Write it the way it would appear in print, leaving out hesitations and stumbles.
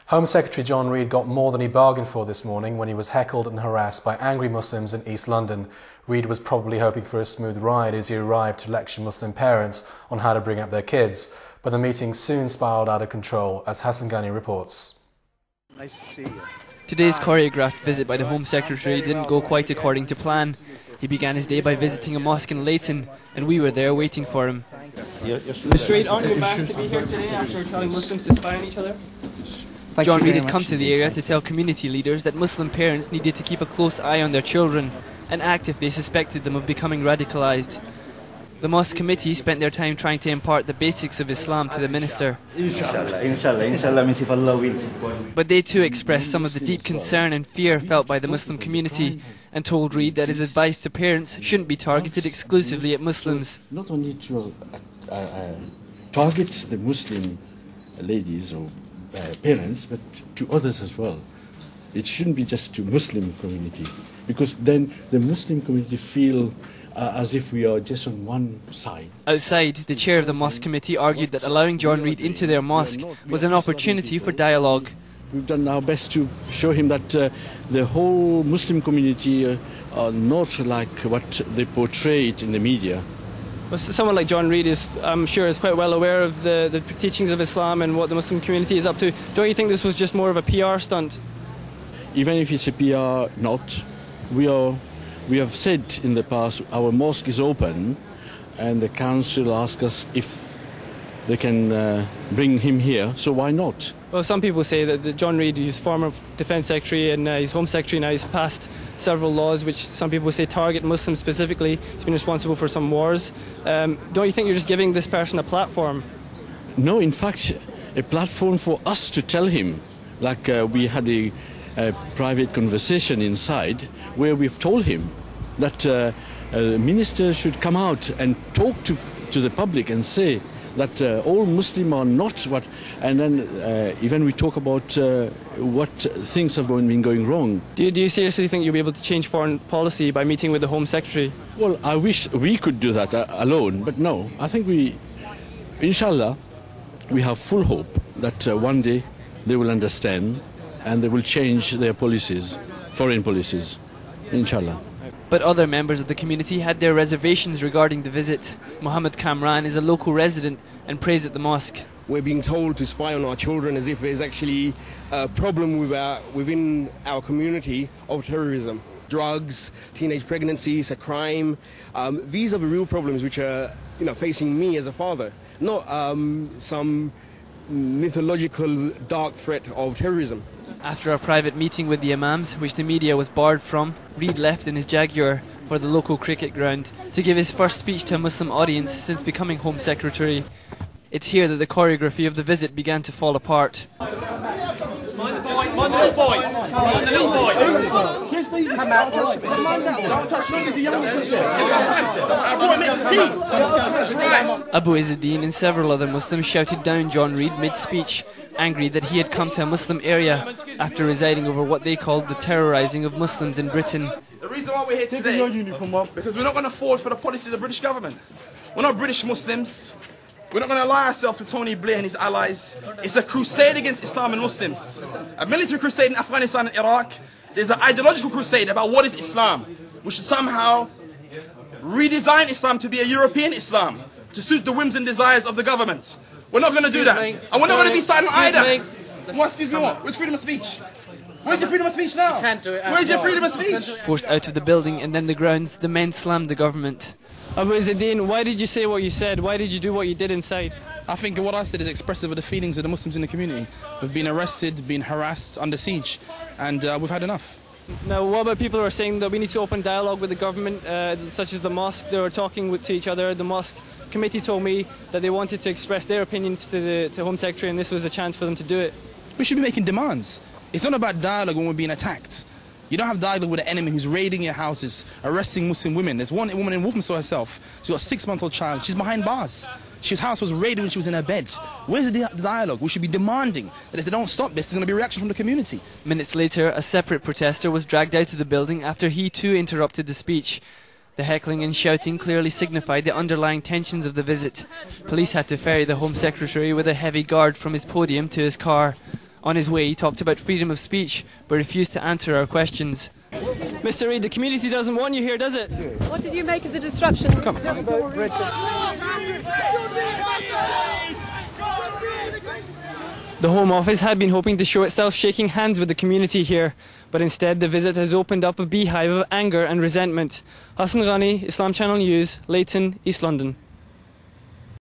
Home Secretary John Reid got more than he bargained for this morning when he was heckled and harassed by angry Muslims in East London. Reid was probably hoping for a smooth ride as he arrived to lecture Muslim parents on how to bring up their kids, but the meeting soon spiralled out of control, as Hassan Ghani reports. Nice to see you. Today's choreographed visit by the Home Secretary didn't go quite according to plan. He began his day by visiting a mosque in Leighton, and we were there waiting for him. Mr. Reid, aren't you embarrassed to be here today after telling Muslims to spy on each other? John Reid had come to the area to tell community leaders that Muslim parents needed to keep a close eye on their children and act if they suspected them of becoming radicalised. The mosque committee spent their time trying to impart the basics of Islam to the minister. But they too expressed some of the deep concern and fear felt by the Muslim community and told Reid that his advice to parents shouldn't be targeted exclusively at Muslims. Not only to target the Muslim ladies or parents, but to others as well. It shouldn't be just to Muslim community, because then the Muslim community feel as if we are just on one side. Outside, the chair of the mosque committee argued that allowing John Reid into their mosque was an opportunity for dialogue. We've done our best to show him that the whole Muslim community are not like what they portray it in the media. Well, someone like John Reid I'm sure, is quite well aware of the teachings of Islam and what the Muslim community is up to. Don't you think this was just more of a PR stunt? Even if it's a PR not, we have said in the past our mosque is open, and the council asked us if they can bring him here, so why not? Well, some people say that John Reid, who's former Defence Secretary and he's Home Secretary now, he's passed several laws which some people say target Muslims specifically. He's been responsible for some wars. Don't you think you're just giving this person a platform? No, in fact, a platform for us to tell him, like we had a private conversation inside where we've told him that ministers should come out and talk to the public and say that all Muslims are not what, and then even we talk about what things have been going wrong. Do you seriously think you'll be able to change foreign policy by meeting with the Home Secretary? Well, I wish we could do that alone, but no. I think inshallah, we have full hope that one day they will understand and they will change their policies, foreign policies, inshallah. But other members of the community had their reservations regarding the visit. Mohammed Kamran is a local resident and prays at the mosque. We're being told to spy on our children as if there's actually a problem within our community of terrorism. Drugs, teenage pregnancies, a crime. These are the real problems which are facing me as a father, not some mythological dark threat of terrorism. After a private meeting with the imams, which the media was barred from, Reid left in his Jaguar for the local cricket ground to give his first speech to a Muslim audience since becoming Home Secretary. It's here that the choreography of the visit began to fall apart. Abu Izzuddin and several other Muslims shouted down John Reid mid-speech, angry that he had come to a Muslim area after residing over what they called the terrorising of Muslims in Britain. The reason why we're here today, because we're not going to fall for the policy of the British government. We're not British Muslims. We're not going to ally ourselves with Tony Blair and his allies. It's a crusade against Islam and Muslims. A military crusade in Afghanistan and Iraq. There's an ideological crusade about what is Islam. We should somehow redesign Islam to be a European Islam, to suit the whims and desires of the government. We're not going to do that. And we're not going to be silent either. What, excuse me, what? Where's freedom of speech? Where's your freedom of speech now? Where's your freedom of speech? Forced out of the building and then the grounds, the men slammed the government. Abu Izzuddin, why did you say what you said? Why did you do what you did inside? I think what I said is expressive of the feelings of the Muslims in the community. We've been arrested, been harassed, under siege, and we've had enough. Now, what about people who are saying that we need to open dialogue with the government, such as the mosque? They were talking to each other. The mosque committee told me that they wanted to express their opinions to the Home Secretary, and this was a chance for them to do it. We should be making demands. It's not about dialogue when we're being attacked. You don't have dialogue with an enemy who's raiding your houses, arresting Muslim women. There's one woman in Wolverhampton herself. She's got a 6-month-old child. She's behind bars. His house was raided when she was in her bed. Where's the dialogue? We should be demanding that if they don't stop this, there's going to be a reaction from the community. Minutes later, a separate protester was dragged out of the building after he too interrupted the speech. The heckling and shouting clearly signified the underlying tensions of the visit. Police had to ferry the Home Secretary with a heavy guard from his podium to his car. On his way, he talked about freedom of speech, but refused to answer our questions. Mr. Reid, the community doesn't want you here, does it? What did you make of the disruption? The Home Office had been hoping to show itself shaking hands with the community here, but instead the visit has opened up a beehive of anger and resentment. Hassan Ghani, Islam Channel News, Leighton, East London.